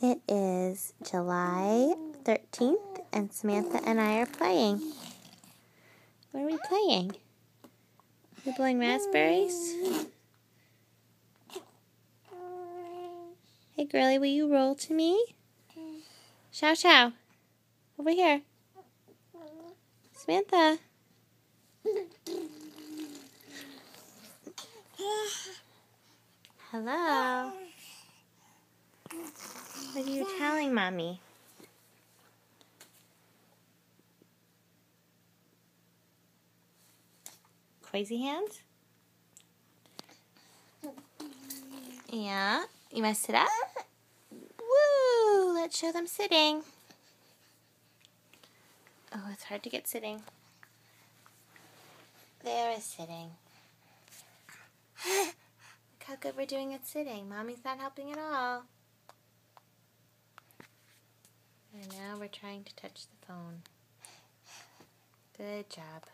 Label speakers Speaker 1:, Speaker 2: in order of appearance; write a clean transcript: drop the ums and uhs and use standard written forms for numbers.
Speaker 1: It is July 13th, and Samantha and I are playing. What are we playing? Are we blowing raspberries? Hey, girlie, will you roll to me? Chow chow. Over here. Samantha. Hello. What are you telling Mommy? Crazy hands? Yeah. You want to sit up? Woo! Let's show them sitting. Oh, it's hard to get sitting. There is sitting. Look how good we're doing at sitting. Mommy's not helping at all. And now we're trying to touch the phone. Good job.